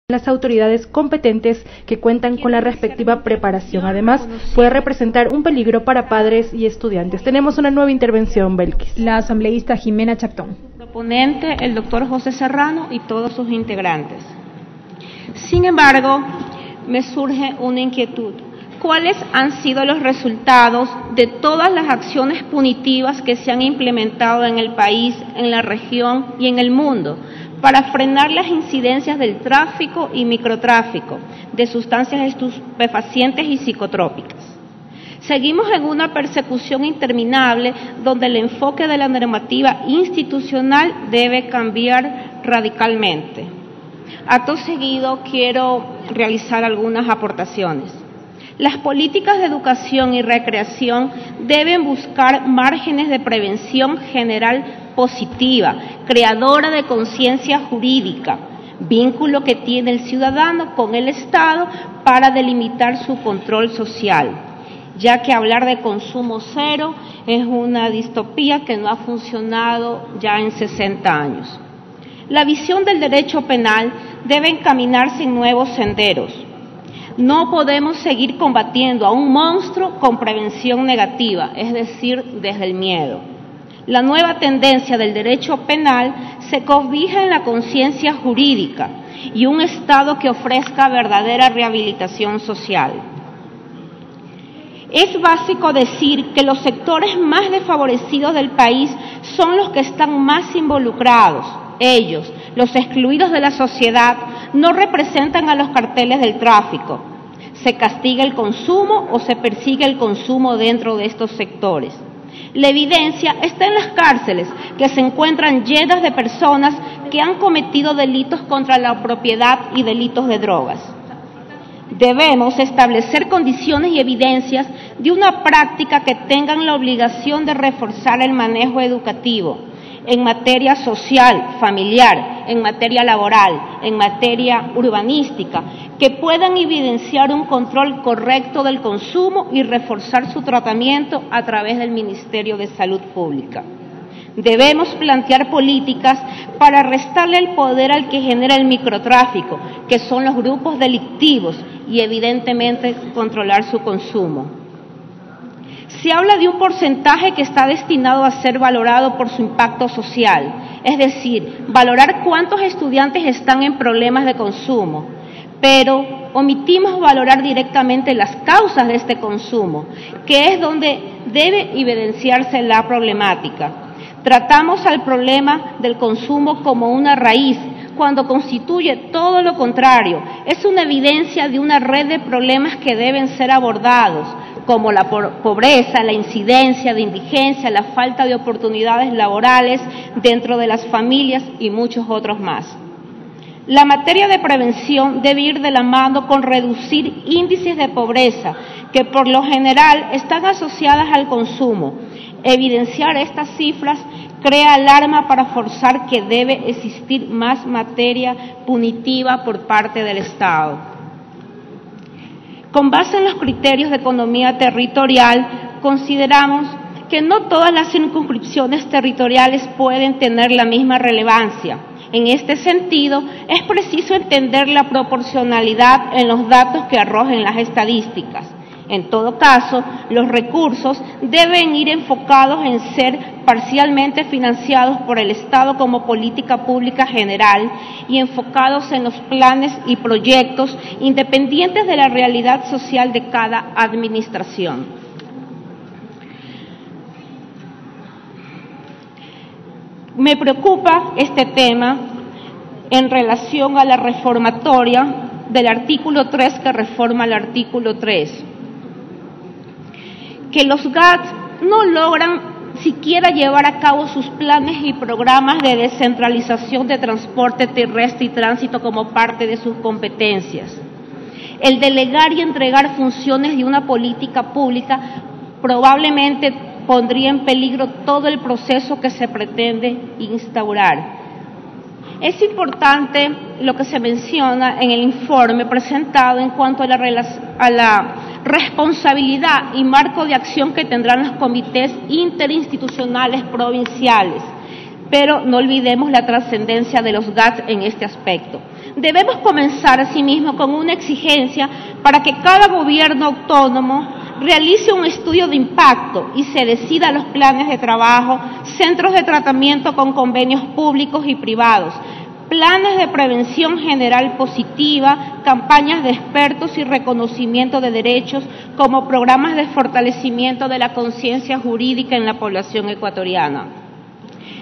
las autoridades competentes que cuentan con la respectiva preparación. Además, puede representar un peligro para padres y estudiantes. Tenemos una nueva intervención, Belkis. La asambleísta Jimena Chactón. Proponente, el doctor José Serrano y todos sus integrantes. Sin embargo, me surge una inquietud. ¿Cuáles han sido los resultados de todas las acciones punitivas que se han implementado en el país, en la región y en el mundo para frenar las incidencias del tráfico y microtráfico de sustancias estupefacientes y psicotrópicas? Seguimos en una persecución interminable donde el enfoque de la normativa institucional debe cambiar radicalmente. Acto seguido, quiero realizar algunas aportaciones. Las políticas de educación y recreación deben buscar márgenes de prevención general positiva, creadora de conciencia jurídica, vínculo que tiene el ciudadano con el Estado para delimitar su control social, ya que hablar de consumo cero es una distopía que no ha funcionado ya en 60 años. La visión del derecho penal debe encaminarse en nuevos senderos. No podemos seguir combatiendo a un monstruo con prevención negativa, es decir, desde el miedo. La nueva tendencia del derecho penal se cobija en la conciencia jurídica y un Estado que ofrezca verdadera rehabilitación social. Es básico decir que los sectores más desfavorecidos del país son los que están más involucrados. Ellos, los excluidos de la sociedad, no representan a los carteles del tráfico. ¿Se castiga el consumo o se persigue el consumo dentro de estos sectores? La evidencia está en las cárceles, que se encuentran llenas de personas que han cometido delitos contra la propiedad y delitos de drogas. Debemos establecer condiciones y evidencias de una práctica que tengan la obligación de reforzar el manejo educativo en materia social, familiar, en materia laboral, en materia urbanística, que puedan evidenciar un control correcto del consumo y reforzar su tratamiento a través del Ministerio de Salud Pública. Debemos plantear políticas para restarle el poder al que genera el microtráfico, que son los grupos delictivos, y evidentemente controlar su consumo. Se habla de un porcentaje que está destinado a ser valorado por su impacto social, es decir, valorar cuántos estudiantes están en problemas de consumo, pero omitimos valorar directamente las causas de este consumo, que es donde debe evidenciarse la problemática. Tratamos al problema del consumo como una raíz, cuando constituye todo lo contrario. Es una evidencia de una red de problemas que deben ser abordados, como la pobreza, la incidencia de indigencia, la falta de oportunidades laborales dentro de las familias y muchos otros más. La materia de prevención debe ir de la mano con reducir índices de pobreza, que por lo general están asociadas al consumo. Evidenciar estas cifras crea alarma para forzar que debe existir más materia punitiva por parte del Estado. Con base en los criterios de economía territorial, consideramos que no todas las circunscripciones territoriales pueden tener la misma relevancia. En este sentido, es preciso entender la proporcionalidad en los datos que arrojen las estadísticas. En todo caso, los recursos deben ir enfocados en ser parcialmente financiados por el Estado como política pública general y enfocados en los planes y proyectos independientes de la realidad social de cada administración. Me preocupa este tema en relación a la reformatoria del artículo 3 que reforma el artículo 3. Que los GAT no logran siquiera llevar a cabo sus planes y programas de descentralización de transporte terrestre y tránsito como parte de sus competencias. El delegar y entregar funciones de una política pública probablemente pondría en peligro todo el proceso que se pretende instaurar. Es importante lo que se menciona en el informe presentado en cuanto a la responsabilidad y marco de acción que tendrán los comités interinstitucionales provinciales, pero no olvidemos la trascendencia de los GAT en este aspecto. Debemos comenzar asimismo con una exigencia para que cada gobierno autónomo realice un estudio de impacto y se decida los planes de trabajo, centros de tratamiento con convenios públicos y privados, planes de prevención general positiva, campañas de expertos y reconocimiento de derechos como programas de fortalecimiento de la conciencia jurídica en la población ecuatoriana.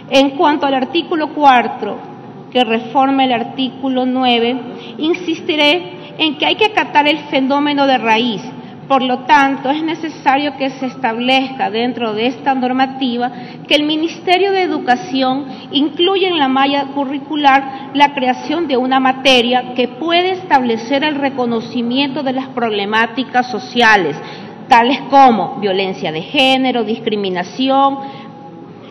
En cuanto al artículo 4, que reforma el artículo 9, insistiré en que hay que acatar el fenómeno de raíz. Por lo tanto, es necesario que se establezca dentro de esta normativa que el Ministerio de Educación incluya en la malla curricular la creación de una materia que puede establecer el reconocimiento de las problemáticas sociales, tales como violencia de género, discriminación,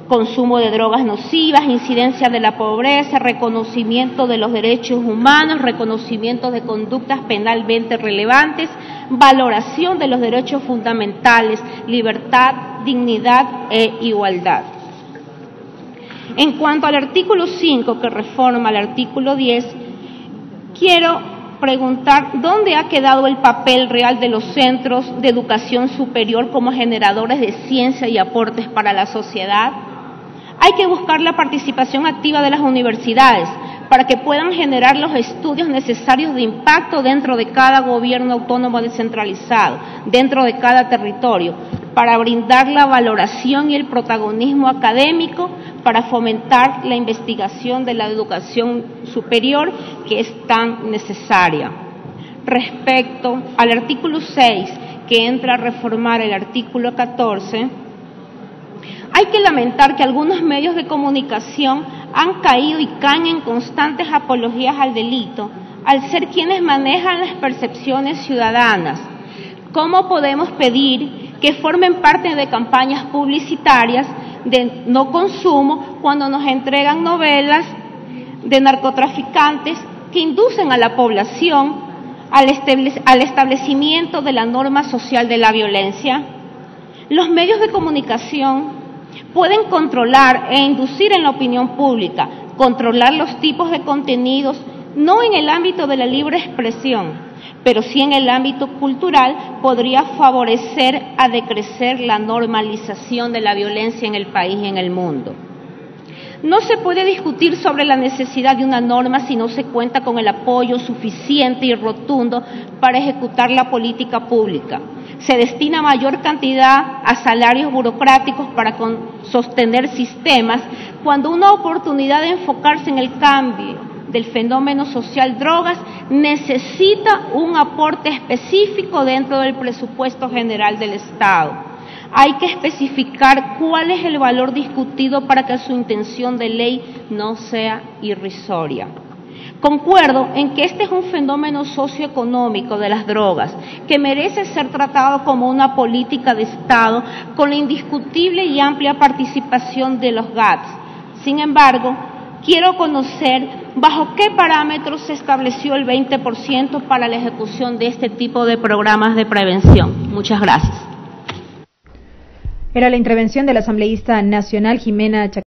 consumo de drogas nocivas, incidencia de la pobreza, reconocimiento de los derechos humanos, reconocimiento de conductas penalmente relevantes, valoración de los derechos fundamentales, libertad, dignidad e igualdad. En cuanto al artículo 5, que reforma el artículo 10, quiero preguntar dónde ha quedado el papel real de los centros de educación superior como generadores de ciencia y aportes para la sociedad. Hay que buscar la participación activa de las universidades para que puedan generar los estudios necesarios de impacto dentro de cada gobierno autónomo descentralizado, dentro de cada territorio, para brindar la valoración y el protagonismo académico, para fomentar la investigación de la educación superior que es tan necesaria. Respecto al artículo 6, que entra a reformar el artículo 14, hay que lamentar que algunos medios de comunicación han caído y caen en constantes apologías al delito, al ser quienes manejan las percepciones ciudadanas. ¿Cómo podemos pedir que formen parte de campañas publicitarias de no consumo cuando nos entregan novelas de narcotraficantes que inducen a la población al establecimiento de la norma social de la violencia? Los medios de comunicación pueden controlar e inducir en la opinión pública, controlar los tipos de contenidos, no en el ámbito de la libre expresión, pero sí en el ámbito cultural, podría favorecer a decrecer la normalización de la violencia en el país y en el mundo. No se puede discutir sobre la necesidad de una norma si no se cuenta con el apoyo suficiente y rotundo para ejecutar la política pública. Se destina mayor cantidad a salarios burocráticos para sostener sistemas, cuando una oportunidad de enfocarse en el cambio del fenómeno social drogas necesita un aporte específico dentro del presupuesto general del Estado. Hay que especificar cuál es el valor discutido para que su intención de ley no sea irrisoria. Concuerdo en que este es un fenómeno socioeconómico de las drogas que merece ser tratado como una política de Estado con la indiscutible y amplia participación de los GATS. Sin embargo, quiero conocer bajo qué parámetros se estableció el 20% para la ejecución de este tipo de programas de prevención. Muchas gracias. Era la intervención de la asambleísta nacional Jimena Chactón.